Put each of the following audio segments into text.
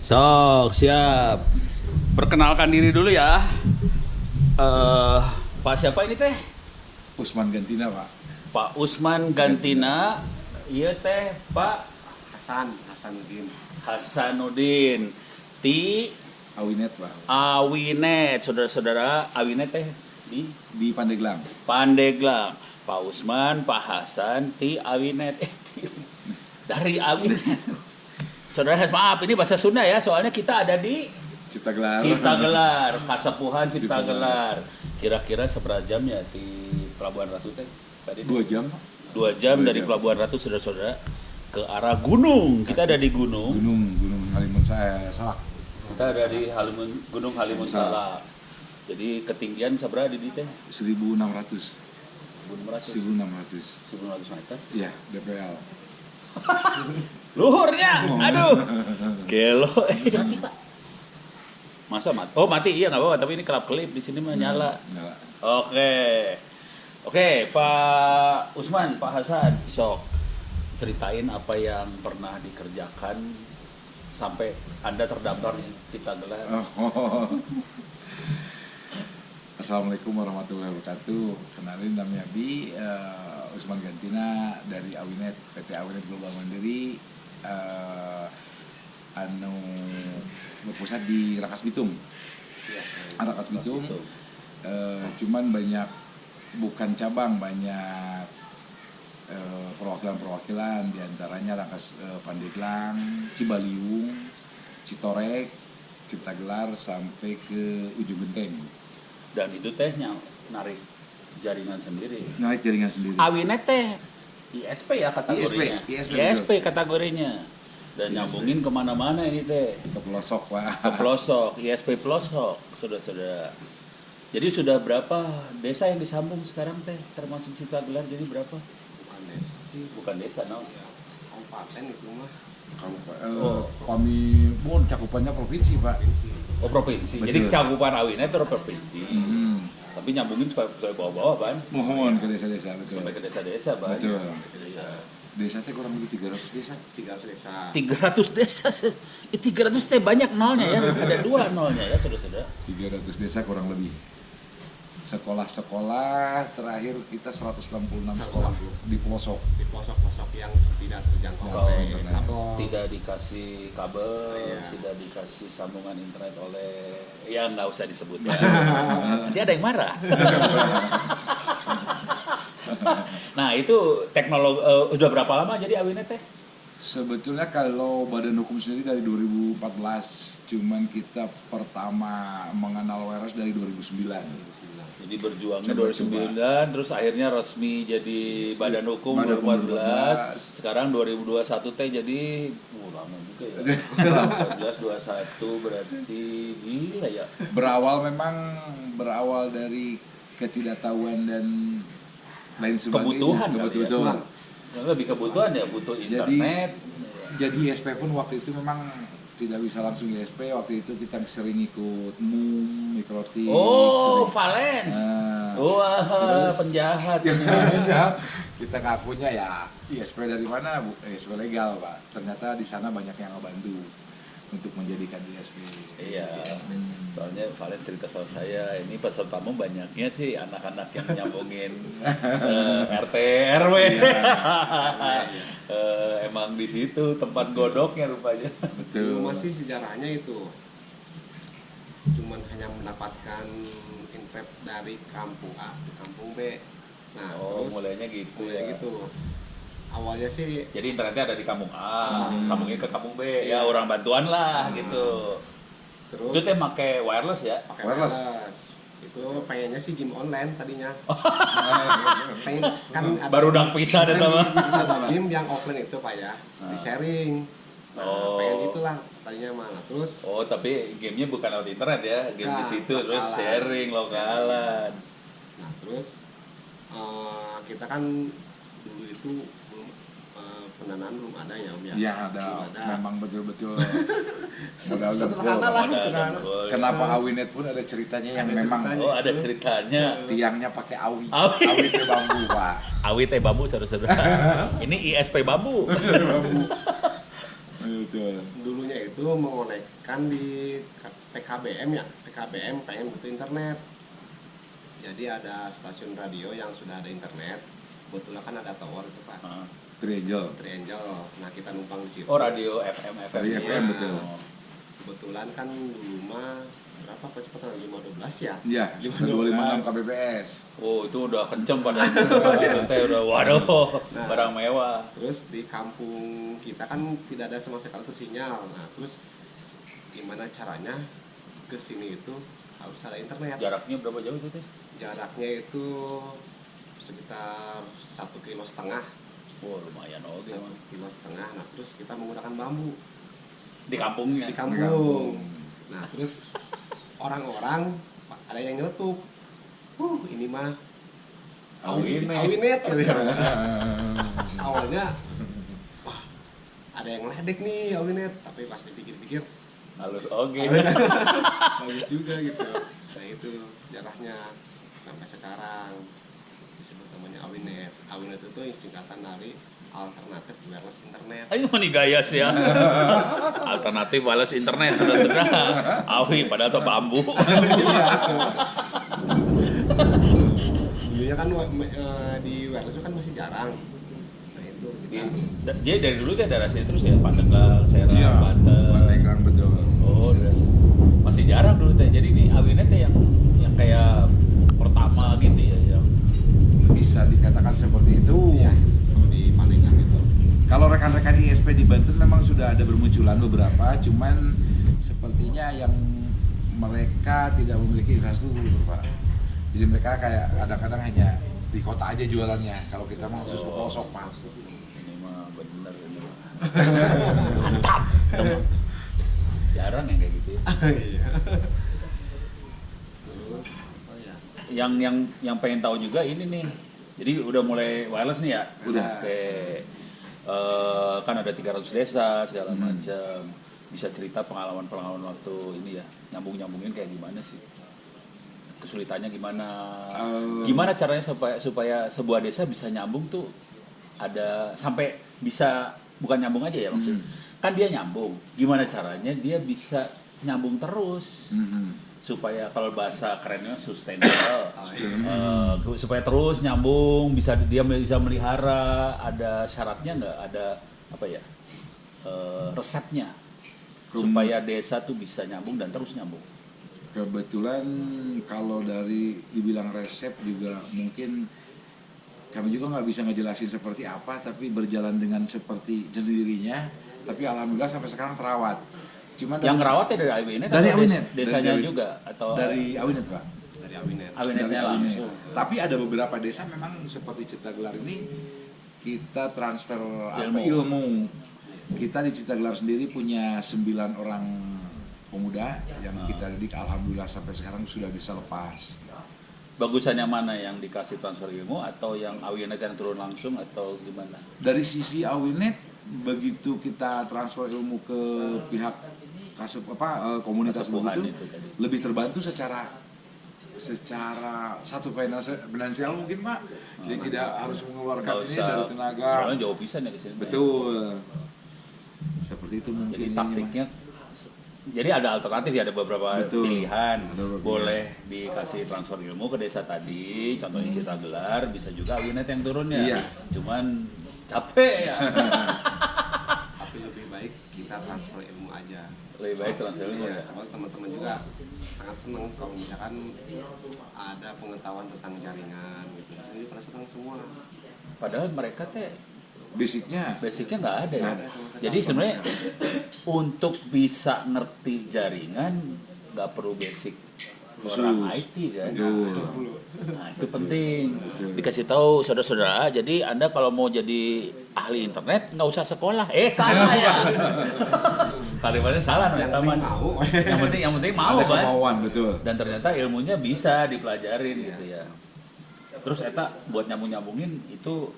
Sok, siap. Perkenalkan diri dulu ya. Pak siapa ini teh? Usman Gantina, Pak. Pak Usman Gantina. Iya teh, Pak Hasanuddin. Hasanuddin. Ti Awinet, Pak. Awinet. Saudara-saudara, Awinet teh di Pandeglang. Pandeglang. Pak Usman, Pak Hasan, Ti Awinet. Dari Awinet. Saudara, maaf ini bahasa Sunda ya, soalnya kita ada di Ciptagelar, Kasepuhan Ciptagelar. Kira-kira seberapa jam ya di Pelabuhan Ratu teh? Tadi 2 jam. 2 jam dari Pelabuhan Ratu, saudara-saudara, ke arah gunung. Kita ada di gunung. Gunung Halimun Salak. Kita ada di Gunung Halimun Salak. Jadi ketinggian seberapa di teh? 1.600. 1.600 meter. Iya, DPL. Luhurnya, aduh, gelo. Masa mati? Oh mati, iya nggak apa-apa. Tapi ini kelap kelip di sini mah nyala. Nyala. Oke, Pak Usman, Pak Hasan, sok ceritain apa yang pernah dikerjakan sampai Anda terdaftar di Ciptagelar. Oh. Assalamualaikum warahmatullahi wabarakatuh. Kenalin namanya Abi, Usman Gantina dari Awinet, PT Awinet Global Mandiri, berpusat di Rangkas Bitung. Rangkas Bitung, cuman banyak, bukan cabang, banyak perwakilan-perwakilan, diantaranya Rangkas, Pandeglang, Cibaliung, Citorek, Ciptagelar sampai ke Ujung Genteng. Dan itu tehnya narik jaringan sendiri. Naik jaringan sendiri. Awinet teh ISP ya kategorinya. ISP kategorinya. Dan nyambungin kemana-mana ini teh. Ke pelosok, Pak. Ke pelosok, ISP pelosok, saudara-saudara. Jadi sudah berapa desa yang disambung sekarang teh, termasuk Ciptagelar, jadi berapa? Bukan desa sih, Bukan desa, no? ya, kabupaten itu mah. Kami pun cakupannya provinsi, Pak. Oh provinsi. Betul. Jadi cakupan Awinet itu provinsi. Tapi nyambungin ke bawah-bawah, Ban. Mohon ke desa-desa, betul. Sampai ke desa-desa, Ban. Betul. Iya. Desa teh kurang lebih 300 desa. 300 desa. 300 desa. 300 teh banyak nolnya ya. Ada 2 nolnya ya, saudara-saudara. 300 desa kurang lebih. Sekolah-sekolah terakhir kita 166 sekolah di pelosok. Di pelosok-pelosok yang tidak terjangkau Oh, oleh internet. kabel. Tidak dikasih kabel, Iya. tidak dikasih sambungan internet oleh, ya nggak usah disebut ya. Nanti ada yang marah. Nah itu teknologi, udah berapa lama jadi Awinet teh? Sebetulnya kalau badan hukum sendiri dari 2014, cuman kita pertama mengenal WRS dari 2009. Jadi berjuangnya Coba. 2009, terus akhirnya resmi jadi badan hukum Badan hukum 2014. Sekarang 2021 teh jadi lama juga ya. 2014 21 berarti gila ya. Berawal dari ketidaktahuan dan lain sebagainya. Kebutuhan kali ya. Kebetulan. Lebih kebutuhan ya, butuh internet. Jadi ISP pun waktu itu memang tidak bisa langsung ISP. Waktu itu kita sering ikut MUM, Mikrotik. Oh, sering. Valens. Nah, Wah, terus- penjahat. kita ngakunya ya ISP dari mana? ISP legal, Pak. Ternyata di sana banyak yang ngebantu untuk menjadikan ISP. Iya. Soalnya Valens cerita sama saya, ini pesertamu banyaknya sih anak-anak yang nyambungin RT RW. Emang di situ tempat godoknya rupanya. Betul. Masih sejarahnya itu. Cuman hanya mendapatkan internet dari kampung A ke kampung B. Nah, Oh, terus mulainya gitu mulai ya. gitu. Awalnya sih Jadi internetnya ada di kampung A, sambungin ke kampung B. Ya orang bantuan lah gitu. terus Itu teh pakai wireless ya. pakai wireless. wireless. Itu pengennya sih game online tadinya. Pengen kan ada Baru udah pisah deh sama. ada game yang offline itu Pak ya, di sharing. Nah, Oh. pengen itulah tadinya mana. Terus Oh, tapi gamenya bukan lewat internet ya, game di Bukan, situ terus lokalan. sharing lokalan. nah terus kita kan dulu itu belum pendanaan belum ada ya Om ya. Ya ada, Belum ada. memang betul-betul Sederhana lah. Ada Sederhana. dengkul. Kenapa Awinet pun ada ceritanya yang Ada memang ceritanya. Oh, ada ceritanya. tiangnya pakai awi. Awi. Awi itu bambu, Pak. Awit teh bambu saudara-saudara. Ini ISP bambu. Bambu. Betul. Dulunya itu mengonekkan di PKBM ya, PKBM pengen butuh internet. Jadi ada stasiun radio yang sudah ada internet. Kebetulan kan ada tower itu Pak. Triangel. Nah kita numpang di situ. Oh, radio FM. Radio FM, betul. Kebetulan kan dulu mah berapa kecepatan 512 ya? Iya, 256 kbps. Oh, itu udah kenceng pada itu teh udah waduh, barang mewah. Terus di kampung kita kan tidak ada sama sekali tuh sinyal. Nah, terus gimana caranya ke sini itu harus ada internet. Jaraknya berapa jauh itu teh? Jaraknya itu sekitar 1,5 kilo. Oh, lumayan oke. 1,5 kilo. Nah, terus kita menggunakan bambu Di kampungnya. di kampung. Nah, terus orang-orang ada yang nyeletuk. Ini mah Awinet. Awalnya wah, ada yang ledek nih Awinet, tapi pas dipikir-pikir Halus oke. bagus juga gitu. Nah, itu sejarahnya sampai sekarang disebut namanya Awinet. Awinet itu singkatan dari alternatif wireless internet. Ayo nih gayas ya. Alternatif wireless internet sudah-sudah. Awi padahal itu bambu. Dulunya kan di wireless itu kan masih jarang. Nah, itu kita Dia dari dulu kan daerah sini terus ya, Pandeglang, Serang, Banten. Pandeglang, betul. Oh, masih jarang dulu teh. Jadi ini Awinet teh yang kayak pertama gitu ya, yang Bisa dikatakan seperti itu. ya kalau di Pandeglang itu. Kalau rekan-rekan ISP di Banten memang sudah ada bermunculan beberapa, cuman sepertinya yang mereka tidak memiliki infrastruktur, Pak. Jadi mereka kayak kadang-kadang hanya di kota aja jualannya. Kalau kita mau khusus ke pelosok, Pak. ini mah bener ini mah. Mantap. Jarang yang kayak gitu ya. Iya. Terus apa ya? Yang pengen tahu juga ini nih. Jadi udah mulai wireless nih ya. Udah. Kan ada 300 desa segala macam. Bisa cerita pengalaman waktu ini ya, nyambungin kayak gimana sih? Kesulitannya gimana? Gimana caranya supaya sebuah desa bisa nyambung tuh ada sampai bisa bukan nyambung aja ya maksudnya. Kan dia nyambung. Gimana caranya dia bisa nyambung terus? Supaya kalau bahasa kerennya sustainable, supaya terus nyambung, dia bisa melihara, ada syaratnya nggak, ada apa ya, resepnya supaya desa tuh bisa nyambung dan terus nyambung. Kebetulan kalau dari dibilang resep juga mungkin kami juga nggak bisa ngejelasin seperti apa, tapi berjalan dengan seperti sendirinya, tapi alhamdulillah sampai sekarang terawat. Cuma Yang ngerawat ya dari Awinet dari atau Awinet, desanya dari, juga atau dari Awinet, Pak. Dari Awinet. Awinetnya Dari Awinet. langsung. Tapi ada beberapa desa memang seperti Ciptagelar ini kita transfer Ilmu. Kita di Ciptagelar sendiri punya 9 orang pemuda yang kita didik, alhamdulillah sampai sekarang sudah bisa lepas. Bagusan yang mana, yang dikasih transfer ilmu atau yang Awinet yang turun langsung atau gimana? Dari sisi Awinet, begitu kita transfer ilmu ke pihak komunitas begitu, lebih terbantu secara satu finansial mungkin, Pak. Jadi tidak harus mengeluarkan ini dari tenaga. Soalnya jauh pisan ya ke sini. Betul. Seperti itu mungkin. Jadi taktiknya, jadi ada alternatif ya, ada beberapa Betul. pilihan. Ada beberapa. Boleh dikasih transfer ilmu ke desa tadi, contohnya Ciptagelar, bisa juga Awinet yang turun ya. Iya. Cuman capek ya. Tapi lebih baik kita transfer ilmu aja. Lebih baik transfer ilmu Ya, ya. soalnya teman-teman juga sangat senang kalau misalkan ada pengetahuan tentang jaringan gitu. Jadi pada senang semua. Padahal mereka teh Basicnya nggak ada ya. Nggak ada. Jadi sebenarnya untuk bisa ngerti jaringan nggak perlu basic orang IT kan. betul. Nah itu penting. Dikasih tahu saudara-saudara. Jadi Anda kalau mau jadi ahli internet nggak usah sekolah. Salah ya. Kalimatnya salah Yang teman. mau. Yang penting mau Ada kan. kemauan, betul. Dan ternyata ilmunya bisa dipelajarin gitu ya. Terus eta buat nyambungin itu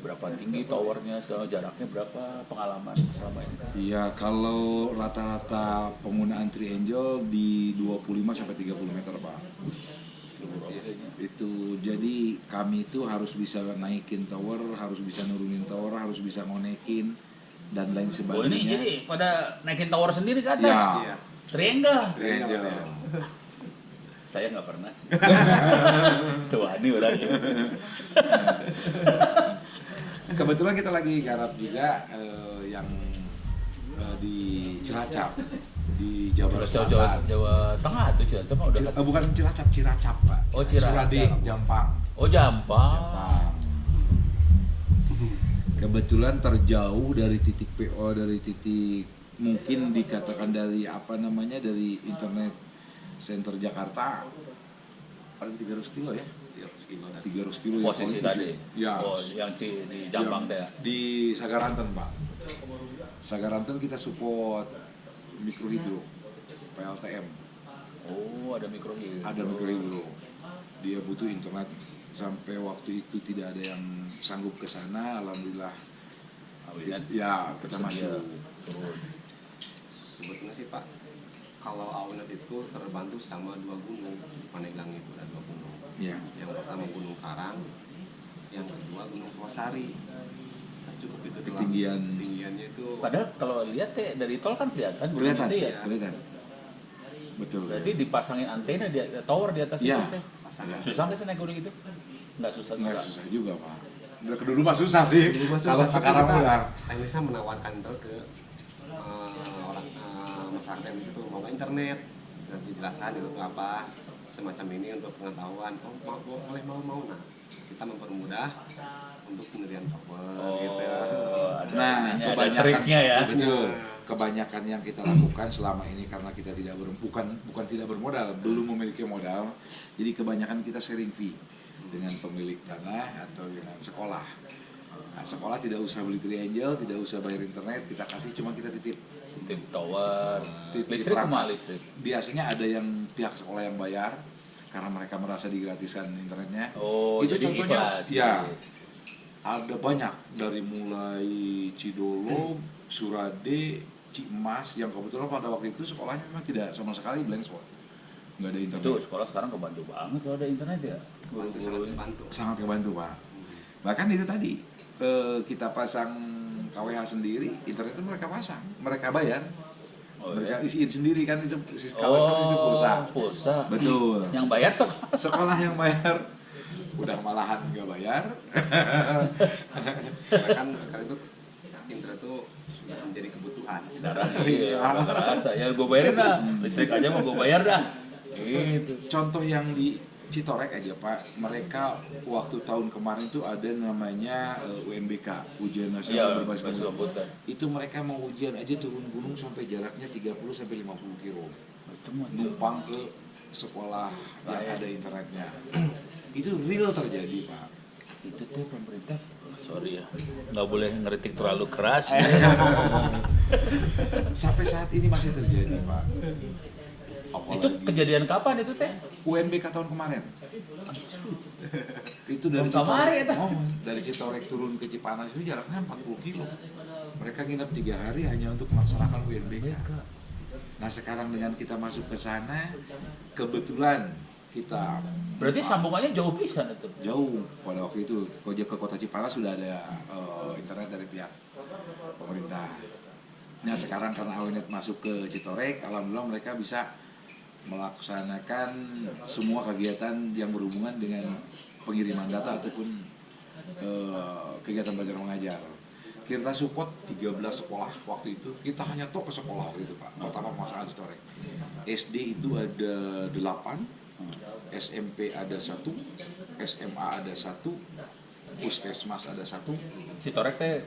berapa tinggi towernya, segala jaraknya berapa, pengalaman selama ini? Iya, kalau rata-rata penggunaan Triangel di 25 sampai 30 meter, Pak. Itu jadi kami itu harus bisa naikin tower, harus bisa nurunin tower, harus bisa ngonekin. dan lain Oh sebagainya. ini jadi pada naikin tower sendiri ke atas. Ya. Iya. Triangle. Triangle. Saya nggak pernah. Tuh ini orangnya. Kebetulan kita lagi garap juga yang di Cilacap di Jawa Barat Selatan. Jawa Tengah tuh Cilacap udah. Bukan Cilacap, Ciracap, Pak. Oh, Ciracap. Surade, Jampang. Oh Jampang. Kebetulan terjauh dari titik PO, dari titik mungkin dikatakan dari dari internet center Jakarta paling 300 kilo ya. 300 kilo ya. Posisi tadi. Ya. Oh yang di Jampang teh. Di Sagaranten, Pak. Sagaranten kita support mikrohidro PLTM. Oh ada mikrohidro. Ada mikrohidro. Dia butuh internet sampai waktu itu tidak ada yang sanggup ke sana, alhamdulillah. Ya, kita masuk. Turun. Sebetulnya sih Pak, kalau Awinet itu terbantu sama 2 gunung. Paneglang itu ada 2 gunung. Ya. Yang pertama Gunung Karang, yang kedua Gunung Kawasari. Nah, cukup itu doang. Ketinggiannya itu. Padahal kalau lihat teh dari tol kan kelihatan. Kelihatan, gede ya. kelihatan. Betul. Berarti dipasangin antena di tower di atas Ya. itu teh. Pasangan. Susah nggak sih naik gunung itu? Nggak susah. Nggak susah juga, Pak. Udah dulu mah susah sih. Kalau sekarang udah Teknisnya menawarkan itu ke orang masyarakat di situ mau internet dan dijelaskan itu apa semacam ini untuk pengetahuan. Oh mau nah kita mempermudah untuk pendirian tower gitu ya. Nah, ada kebanyakan triknya ya. Betul. Kebanyakan yang kita lakukan selama ini karena kita tidak bukan tidak bermodal, belum memiliki modal. Jadi kebanyakan kita sharing fee dengan pemilik tanah atau dengan sekolah. Nah, sekolah tidak usah beli Triangle, tidak usah bayar internet, kita kasih cuma kita titip tower. Titip Listrik perangkat. cuma listrik. Biasanya ada yang pihak sekolah yang bayar karena mereka merasa digratiskan internetnya. Oh, itu jadi contohnya ikhlas, ya. gitu. Ada banyak dari mulai Cidolo, Surade, Cimas yang kebetulan pada waktu itu sekolahnya memang tidak sama sekali blank spot. Nggak ada internet. Itu sekolah sekarang kebantu banget kalau ada internet ya. Guru-gurunya. Sangat kebantu, Pak. Bahkan itu tadi kita pasang KWH sendiri, internet itu mereka pasang, mereka bayar. Oh, Mereka ya? isiin sendiri kan itu KWH kan sistem pulsa. Pulsa. Betul. Yang bayar sekolah. Sekolah yang bayar udah malahan nggak bayar. Bahkan sekarang itu internet itu sudah menjadi kebutuhan. Sekarang iya, terasa ya gue bayarin dah. Listrik aja mau gue bayar dah. Gitu. Contoh yang di Citorek aja Pak, mereka waktu tahun kemarin itu ada namanya UNBK, Ujian Nasional Iya, Berbasis komputer. Itu mereka mau ujian aja turun gunung sampai jaraknya 30 sampai 50 kilo. Numpang ke sekolah yang ada internetnya. Itu real terjadi Pak. Itu tuh pemerintah, sorry ya, nggak boleh ngeritik terlalu keras. Ya. Sampai saat ini masih terjadi Pak. Itu kejadian kapan itu teh? UNBK tahun kemarin. Itu dari Kemarin itu. dari Citorek turun ke Cipanas itu jaraknya 40 kilo. Mereka nginep 3 hari hanya untuk melaksanakan UNBK. Nah sekarang dengan kita masuk ke sana, kebetulan kita Berarti sambungannya jauh pisan itu. jauh pada waktu itu ke kota Cipanas sudah ada internet dari pihak pemerintah. Nah sekarang karena Awinet masuk ke Citorek, alhamdulillah mereka bisa melaksanakan semua kegiatan yang berhubungan dengan pengiriman data ataupun kegiatan belajar mengajar. Kita support 13 sekolah waktu itu. Kita hanya ke sekolah waktu itu Pak. Pertama pemasangan Citorek. SD itu ada 8, SMP ada 1, SMA ada 1, Puskesmas ada 1. Citorek teh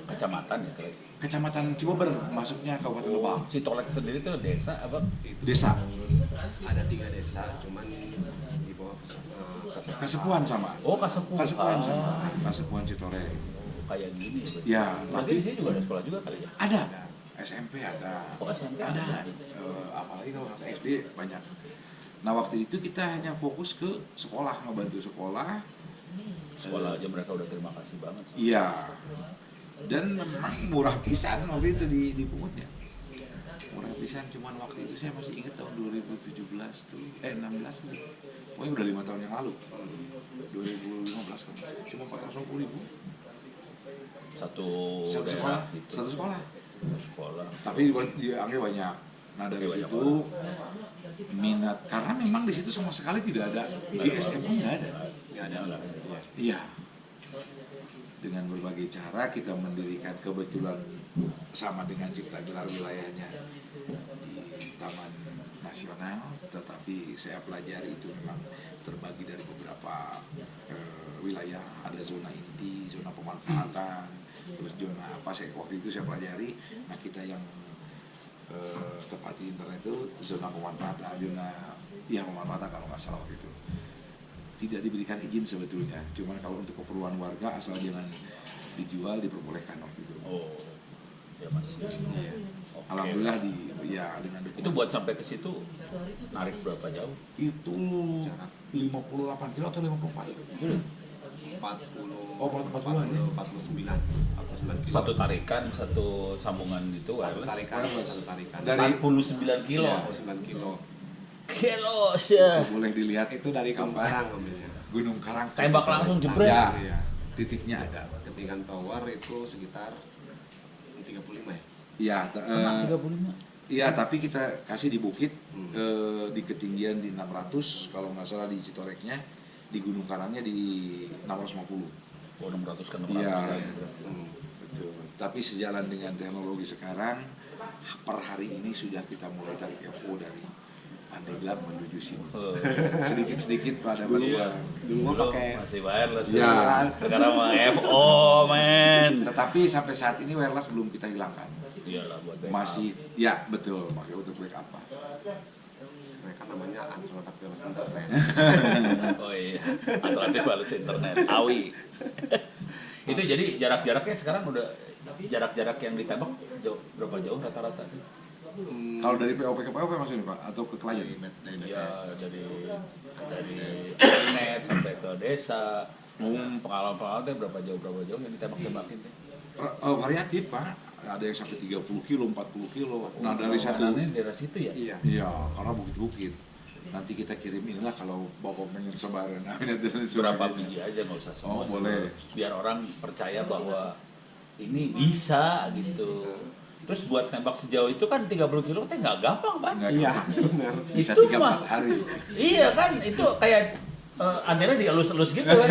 kecamatan ya kali. Kecamatan Cibober masuknya Kabupaten Lebak. Citorek sendiri tuh desa apa? Desa. Ada 3 desa, cuman di bawah Kasepuan sama. Oh Kasepuan. Kasepuan sama. Kasepuan Citorek. Kayak gini. Ya, Berarti di sini juga ada sekolah juga kali ya? ada. SMP ada. Oh SMP Ada. ada. Apalagi kalau SD banyak. Nah waktu itu kita hanya fokus ke sekolah, ngebantu sekolah. Sekolah aja mereka udah terima kasih banget sih. Iya. Dan memang murah pisan waktu itu di pungutnya. Murah pisan, cuman waktu itu saya masih ingat tahun 2017 tuh, 16 tuh. Pokoknya udah 5 tahun yang lalu. 2015 kan. Cuma 450.000. satu Satu daerah sekolah, gitu. satu sekolah. Sekolah. Tapi diambil banyak. Nah dari Banyak situ minat, karena memang di situ sama sekali tidak ada GSM pun nggak ada. Nggak ada. Iya. Dengan berbagai cara kita mendirikan, kebetulan sama dengan Cipta Gelar wilayahnya di Taman Nasional, tetapi saya pelajari itu memang terbagi dari beberapa wilayah, ada zona inti, zona pemanfaatan, terus zona apa, saya waktu itu saya pelajari. Nah kita yang tepat di internet itu zona pemanfaatan, pemanfaatan kalau nggak salah waktu itu tidak diberikan izin sebetulnya, cuman kalau untuk keperluan warga asal jangan dijual diperbolehkan waktu itu. Oh, ya masih. Iya. Oke. Alhamdulillah dengan Itu buat sampai ke situ narik berapa jauh? itu 58 kilo atau 54? 40, Oh, 40-an ya? 49 kilo. Satu tarikan, satu sambungan itu Satu wireless. tarikan. Dari 49 kilo. Ya. 9 kilo. Kilo ya. boleh dilihat Itu dari Gunung Karang ambilnya. Gunung Karang. Tembak langsung jebret. Ya, Iya. titiknya ada. Ketinggian tower itu sekitar 35 ya. Iya, 35. iya, tapi kita kasih di bukit Hmm. di ketinggian di 600, kalau nggak salah di Citoreknya, di Gunung Karangnya di 650. Oh, 600 kan 600. Iya. Hmm. Betul. Tapi sejalan dengan teknologi sekarang, per hari ini sudah kita mulai tarik FO dari Pandeglang menuju sini. Oh. Sedikit-sedikit pada Iya. Dulu mah pakai masih wireless. Iya. Sekarang mah FO, men. Tetapi sampai saat ini wireless belum kita hilangkan. Iyalah buat backup. Masih, ya betul, pakai untuk backup. mereka namanya alternatif wireless internet. Oh iya, alternatif wireless internet, AWI. Itu jadi jarak-jaraknya sekarang udah jarak-jarak yang ditembak berapa jauh rata-rata? Kalau dari POP ke POP maksudnya Pak, atau ke klien? Dari Ya BTS. dari net sampai ke desa. Pengalaman-pengalamannya berapa jauh yang ditembak-tembakin teh? Variatif Pak, ada yang sampai 30 kilo, 40 kilo. Nah dari satu, Perjalanannya daerah situ ya? Iya. iya, karena bukit-bukit. Nanti kita kirim inilah kalau Bapak pengen sebaran. Berapa biji aja nggak usah semua. Oh, boleh. Biar orang percaya bahwa ini bisa gitu. Terus buat tembak sejauh itu kan 30 kilo teh nggak gampang Pak. Nggak Iya, gampang. benar. Bisa Itu 3-4 mah. hari. Iya kan, itu kayak antenna dielus-elus gitu kan.